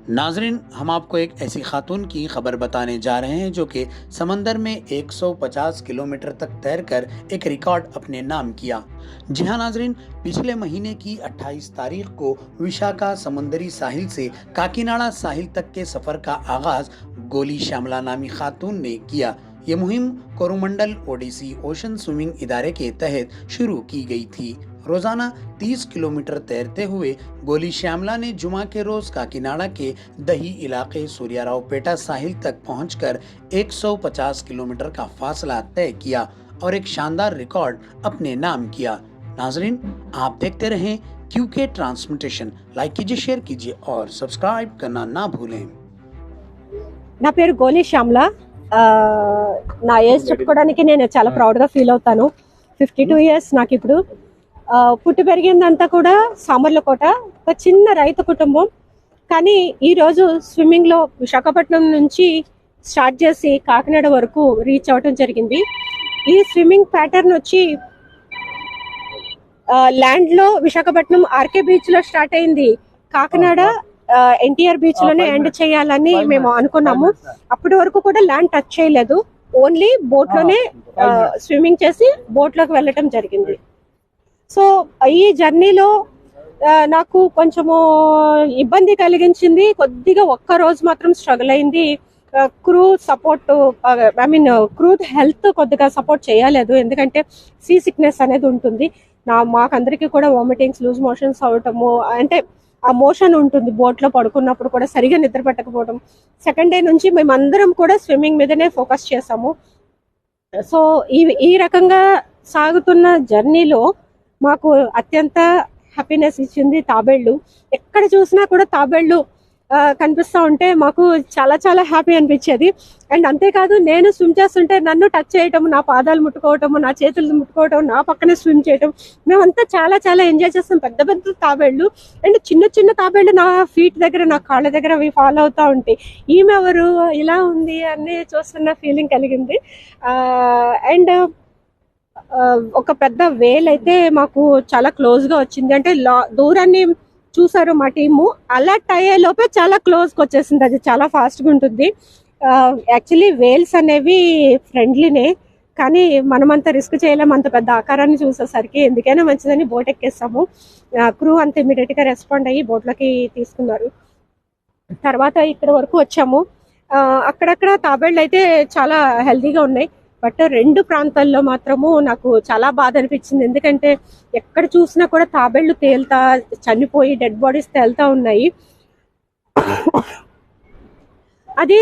नाजरीन, हम आपको एक ऐसी खातून की खबर बताने जा रहे हैं जो कि समंदर में 150 किलोमीटर तक तैरकर एक रिकॉर्ड अपने नाम किया। जी हाँ नाजरीन, पिछले महीने की 28 तारीख को विशाखा समुंदरी साहिल से काकीनाडा साहिल तक के सफर का आगाज गोली श्यामला नामी खातून ने किया। ये मुहिम कोरोमंडल ओडिसी ओशन स्विमिंग इदारे के तहत शुरू की गई थी। रोजाना 30 किलोमीटर तैरते हुए गोली श्यामला ने जुमा के रोज काकीनाडा के दही इलाके सूर्यारावपेटा साहिल तक पहुंचकर 150 किलोमीटर का फासला तय किया और एक शानदार रिकॉर्ड अपने नाम किया। नाजरीन, आप देखते रहें क्यूके ट्रांसमिटेशन। लाइक कीजिए, शेयर कीजिए और सब्सक्राइब करना ना भूलें। నా పేరు గోలి శ్యామల. నా ఏజ్ చెప్పుకోవడానికి నేను చాలా ప్రౌడ్గా ఫీల్ అవుతాను. 52 ఇయర్స్ నాకు ఇప్పుడు. పుట్టి పెరిగిందంతా కూడా సామర్లకోట, ఒక చిన్న రైతు కుటుంబం. కానీ ఈరోజు స్విమ్మింగ్లో విశాఖపట్నం నుంచి స్టార్ట్ చేసి కాకినాడ వరకు రీచ్ అవ్వటం జరిగింది. ఈ స్విమ్మింగ్ ప్యాటర్న్ వచ్చి ల్యాండ్లో విశాఖపట్నం ఆర్కే బీచ్లో స్టార్ట్ అయింది. కాకినాడ ఎన్టీఆర్ బీచ్ లోనే ఎండ్ చేయాలని మేము అనుకున్నాము. అప్పటి వరకు కూడా ల్యాండ్ టచ్ చేయలేదు, ఓన్లీ బోట్ లోనే స్విమ్మింగ్ చేసి బోట్ లోకి వెళ్ళటం జరిగింది. సో ఈ జర్నీలో నాకు కొంచెము ఇబ్బంది కలిగించింది. కొద్దిగా ఒక్క రోజు మాత్రం స్ట్రగుల్ అయింది. క్రూ సపోర్ట్, క్రూ హెల్త్ కొద్దిగా సపోర్ట్ చేయలేదు. ఎందుకంటే సీ సిక్నెస్ అనేది ఉంటుంది. మాకందరికీ కూడా వామిటింగ్స్, లూజ్ మోషన్స్ అవటము, అంటే ఆ మోషన్ ఉంటుంది బోట్ లో పడుకున్నప్పుడు కూడా, సరిగా నిద్ర పట్టకపోవడం. సెకండ్ డే నుంచి మేమందరం కూడా స్విమ్మింగ్ మీదనే ఫోకస్ చేసాము. సో ఈ రకంగా సాగుతున్న జర్నీలో మాకు అత్యంత హ్యాపీనెస్ ఇచ్చింది తాబేళ్లు. ఎక్కడ చూసినా కూడా తాబేళ్లు కనిపిస్తూ ఉంటే మాకు చాలా చాలా హ్యాపీ అనిపించేది. అండ్ అంతేకాదు, నేను స్విమ్ చేస్తుంటే నన్ను టచ్ చేయటం, నా పాదాలు ముట్టుకోవటం, నా చేతులు ముట్టుకోవటం, నా పక్కనే స్విమ్ చేయటం, మేమంతా చాలా చాలా ఎంజాయ్ చేస్తాం. పెద్ద పెద్ద తాబేళ్లు అండ్ చిన్న చిన్న తాబేళ్లు నా ఫీట్ దగ్గర, నా కాళ్ళ దగ్గర అవి ఫాలో అవుతూ ఉంటాయి. ఈమె ఎవరు, ఇలా ఉంది అని చూస్తున్న ఫీలింగ్ కలిగింది. అండ్ ఒక పెద్ద వేల్ అయితే మాకు చాలా క్లోజ్ గా వచ్చింది. అంటే దూరాన్ని చూసారు మా టీము, అలర్ట్ అయ్యే లోపే చాలా క్లోజ్కి వచ్చేసింది. అది చాలా ఫాస్ట్గా ఉంటుంది. యాక్చువల్లీ వేల్స్ అనేవి ఫ్రెండ్లీనే, కానీ మనమంతా రిస్క్ చేయలేము అంత పెద్ద ఆకారాన్ని చూసేసరికి. ఎందుకైనా మంచిదని బోట్ ఎక్కేస్తాము. క్రూ అంత ఇమీడియట్గా రెస్పాండ్ అయ్యి బోట్లోకి తీసుకున్నారు. తర్వాత ఇక్కడ వరకు వచ్చాము. అక్కడక్కడ తాబేళ్ళు అయితే చాలా హెల్తీగా ఉన్నాయి. బట్ 2 ప్రాంతాల్లో మాత్రము నాకు చాలా బాధ అనిపించింది. ఎందుకంటే ఎక్కడ చూసినా కూడా తాబేళ్లు తేలుతా, చనిపోయి డెడ్ బాడీస్ తేలుతా ఉన్నాయి. అది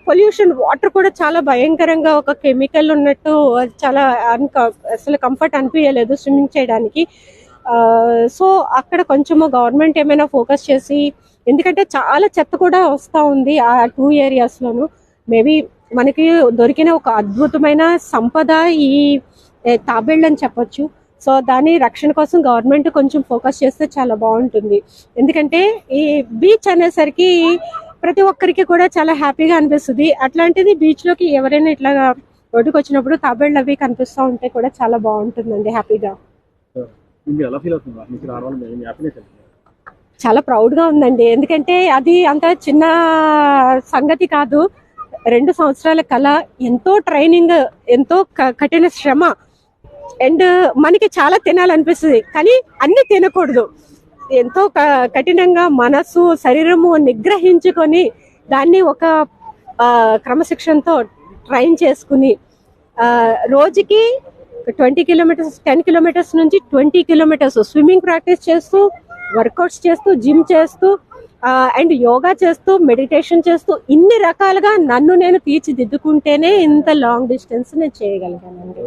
పొల్యూషన్, వాటర్ కూడా చాలా భయంకరంగా ఒక కెమికల్ ఉన్నట్టు, చాలా అసలు కంఫర్ట్ అనిపించలేదు స్విమ్మింగ్ చేయడానికి. సో అక్కడ కొంచెము గవర్నమెంట్ ఏమైనా ఫోకస్ చేసి, ఎందుకంటే చాలా చెత్త కూడా వస్తూ ఉంది ఆ 2 ఏరియాస్లోను. మేబీ మనకి దొరికిన ఒక అద్భుతమైన సంపద ఈ తాబేళ్ళు అని చెప్పొచ్చు. సో దాని రక్షణ కోసం గవర్నమెంట్ కొంచెం ఫోకస్ చేస్తే చాలా బాగుంటుంది. ఎందుకంటే ఈ బీచ్ అనేసరికి ప్రతి ఒక్కరికి కూడా చాలా హ్యాపీగా అనిపిస్తుంది. అట్లాంటిది బీచ్లోకి ఎవరైనా ఇట్లాగా రోడ్డుకు వచ్చినప్పుడు తాబేళ్ళు అవి కనిపిస్తూ ఉంటే కూడా చాలా బాగుంటుందండి, హ్యాపీగా. చాలా ప్రౌడ్గా ఉందండి. ఎందుకంటే అది అంత చిన్న సంగతి కాదు. 2 సంవత్సరాల కళ, ఎంతో ట్రైనింగ్, ఎంతో కఠిన శ్రమ. అండ్ మనకి చాలా తినాలనిపిస్తుంది, కానీ అన్ని తినకూడదు. ఎంతో కఠినంగా మనసు, శరీరము నిగ్రహించుకొని దాన్ని ఒక క్రమశిక్షణతో ట్రైన్ చేసుకుని రోజుకి 20 కిలోమీటర్స్, 10 కిలోమీటర్స్ నుంచి 20 కిలోమీటర్స్ స్విమ్మింగ్ ప్రాక్టీస్ చేస్తూ, వర్కౌట్స్ చేస్తూ, జిమ్ చేస్తూ, అండ్ యోగా చేస్తూ, మెడిటేషన్ చేస్తూ, ఇన్ని రకాలుగా నన్ను నేను తీర్చిదిద్దుకుంటేనే ఇంత లాంగ్ డిస్టెన్స్ నేను చేయగలిగానండి.